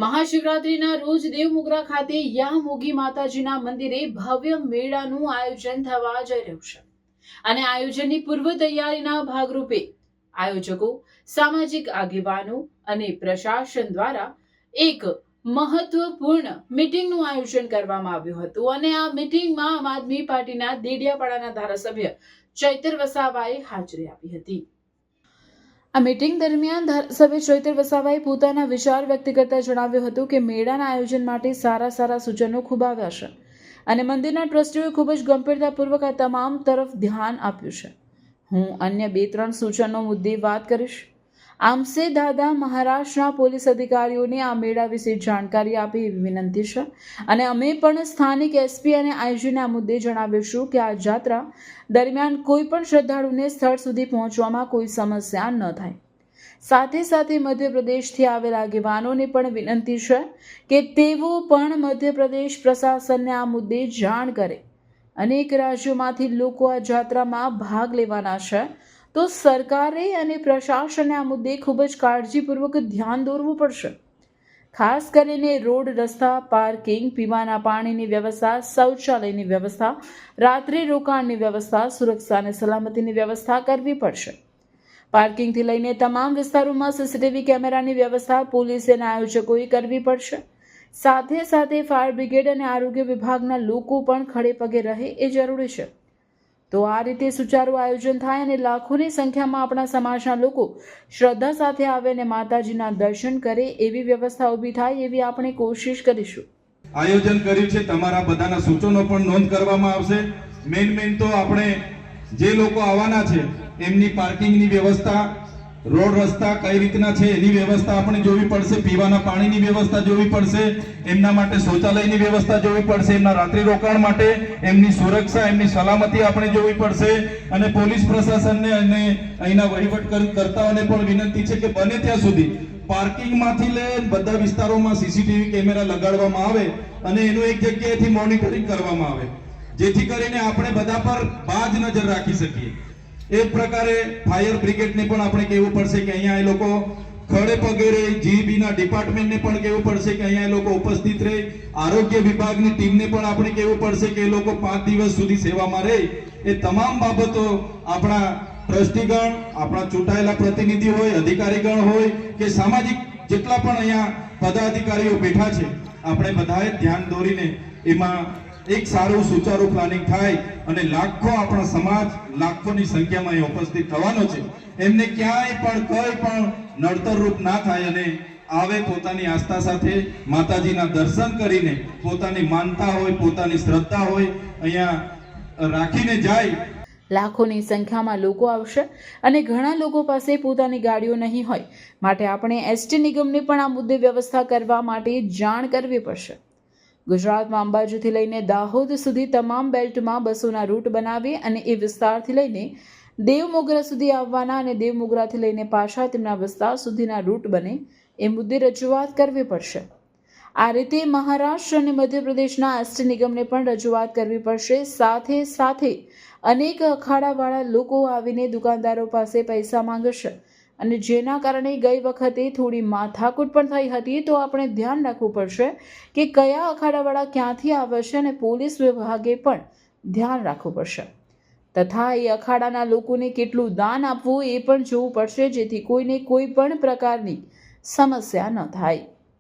મહાશિવરાત્રીના રોજ દેવમોગરા ખાતે યામોગી માતાજીના મંદિરે ભવ્ય મેળાનું આયોજન થવા જઈ રહ્યું છે અને આયોજનની પૂર્વ તૈયારીના ભાગરૂપે આયોજકો, સામાજિક આગેવાનો અને પ્રશાસન દ્વારા એક મહત્વપૂર્ણ મીટિંગનું આયોજન કરવામાં આવ્યું હતું અને આ મીટિંગમાં આમ આદમી પાર્ટીના દેડિયાપાડાના ધારાસભ્ય ચૈતર વસાવાએ હાજરી આપી હતી। આ મીટિંગ દરમિયાન ધારાસભ્ય ચૈતર વસાવાએ પોતાના વિચાર વ્યક્ત કરતા જણાવ્યું હતું કે મેળાના આયોજન માટે સારા સૂચનો ખૂબ આવ્યા છે અને મંદિરના ટ્રસ્ટીઓએ ખૂબ જ ગંભીરતાપૂર્વક આ તમામ તરફ ધ્યાન આપ્યું છે। હું અન્ય 2-3 સૂચનો મુદ્દે વાત કરીશ। આમસે દાદા મહારાષ્ટ્રના પોલીસ અધિકારીઓને આ મેળા વિશે જાણકારી આપે એવી વિનંતી છે અને અમે પણ સ્થાનિક એસપી અને આઈજીને આ મુદ્દે જણાવીશું કે આ જાત્રા દરમિયાન કોઈ પણ શ્રદ્ધાળુને સ્થળ સુધી પહોંચવામાં કોઈ સમસ્યા ન થાય। સાથે મધ્યપ્રદેશથી આવેલા આગેવાનોને પણ વિનંતી છે કે તેઓ પણ મધ્યપ્રદેશ પ્રશાસનને આ મુદ્દે જાણ કરે। અનેક રાજ્યોમાંથી લોકો આ જાત્રામાં ભાગ લેવાના છે, તો સરકારે અને પ્રશાસને આ મુદ્દે ખૂબ જ કાળજીપૂર્વક ધ્યાન દોરવું પડશે। ખાસ કરીને રોડ, રસ્તા, પાર્કિંગ, પીવાના પાણીની વ્યવસ્થા, શૌચાલયની વ્યવસ્થા, રાત્રિ રોકાણની વ્યવસ્થા, સુરક્ષા અને સલામતીની વ્યવસ્થા કરવી પડશે। પાર્કિંગથી લઈને તમામ વિસ્તારોમાં સીસીટીવી કેમેરાની વ્યવસ્થા પોલીસ અને આયોજકોએ કરવી પડશે। સાથે ફાયર બ્રિગેડ અને આરોગ્ય વિભાગના લોકો પણ ખડે પગે રહે એ જરૂરી છે। તો આ રીતે સુચારું આયોજન થાય અને લાખોની સંખ્યામાં આપણા સમાજના લોકો શ્રદ્ધા સાથે આવે અને માતાજીના દર્શન કરે એવી વ્યવસ્થા ઊભી થાય એવી આપણે કોશિશ કરીશું। આયોજન કર્યું છે, તમારા બધાના સૂચનો પણ નોંધ કરવામાં આવશે। મેન તો આપણે જે લોકો આવવાના છે એમની પાર્કિંગની વ્યવસ્થા, રોડ રસ્તા કઈ રીતના છે એની વ્યવસ્થા આપણે જોવી પડશે, પીવાના પાણીની વ્યવસ્થા જોવી પડશે, એમના માટે શૌચાલયની વ્યવસ્થા જોવી પડશે, એમના રાત્રિ રોકાણ માટે એમની સુરક્ષા, એમની સલામતી આપણે જોવી પડશે અને પોલીસ પ્રશાસનને અને અહીંના વહીવટકર્તાઓને પણ વિનંતી છે કે બને ત્યાં સુધી પાર્કિંગમાંથી લઈને બધા વિસ્તારોમાં સીસીટીવી કેમેરા લગાડવામાં આવે અને એનું એક જગ્યાએથી મોનિટરિંગ કરવામાં આવે, જેથી કરીને આપણે બધા પર બાજ નજર રાખી શકીએ। એ પ્રકારે ફાયર બ્રિગેડને પણ આપણે કહેવું પડશે કે અહીંયા એ લોકો ખડે પગે રહે, જીબીના ડિપાર્ટમેન્ટને પણ કહેવું પડશે કે અહીંયા એ લોકો ઉપસ્થિત રહે, આરોગ્ય વિભાગની ટીમને પણ આપણે કહેવું પડશે કે એ લોકો 5 દિવસ સુધી સેવામાં રહે। એ તમામ બાબતો આપણા ટ્રસ્ટીગણ, આપણા ચૂંટાયેલા પ્રતિનિધિ હોય, અધિકારીગણ હોય કે સામાજિક જેટલા પણ અહીંયા પદાધિકારીઓ બેઠા છે, આપણે બધાએ ધ્યાન દોરીને એમાં એક સારું સુચારું પ્લાનિંગ થાય અને લાખો આપણા સમાજ લાખોની સંખ્યામાં અહીં ઉપસ્થિત થવાનો છે, એમને ક્યાંય પણ કંઈ પણ નડતરરૂપ ના થાય અને આવે પોતાની આસ્થા સાથે માતાજીના દર્શન કરીને પોતાની માનતા હોય, પોતાની શ્રદ્ધા હોય અહીંયા રાખીને જાય। લાખોની સંખ્યામાં લોકો આવશે અને ઘણા લોકો પાસે પોતાની ગાડીઓ નહીં હોય, માટે આપણે એસટી નિગમને પણ આ મુદ્દે વ્યવસ્થા કરવા માટે જાણ કરવી પડશે। ગુજરાતમાં અંબાજીથી લઈને દાહોદ સુધી તમામ બેલ્ટમાં બસોના રૂટ બનાવી અને એ વિસ્તારથી લઈને દેવમોગરા સુધી આવવાના અને દેવમોગરાથી લઈને પાછા તેમના વિસ્તાર સુધીના રૂટ બને એ મુદ્દે રજૂઆત કરવી પડશે। આ રીતે મહારાષ્ટ્ર અને મધ્યપ્રદેશના એસટી નિગમને પણ રજૂઆત કરવી પડશે। સાથે અનેક અખાડાવાળા લોકો આવીને દુકાનદારો પાસે પૈસા માંગશે અને જેના કારણે ગઈ વખતે થોડી માથાકૂટ પણ થઈ હતી, તો આપણે ધ્યાન રાખવું પડશે કે કયા અખાડાવાળા ક્યાંથી આવે છે અને પોલીસ વિભાગે પણ ધ્યાન રાખવું પડશે તથા એ અખાડાના લોકોને કેટલું દાન આપવું એ પણ જોવું પડશે, જેથી કોઈને કોઈ પણ પ્રકારની સમસ્યા ન થાય।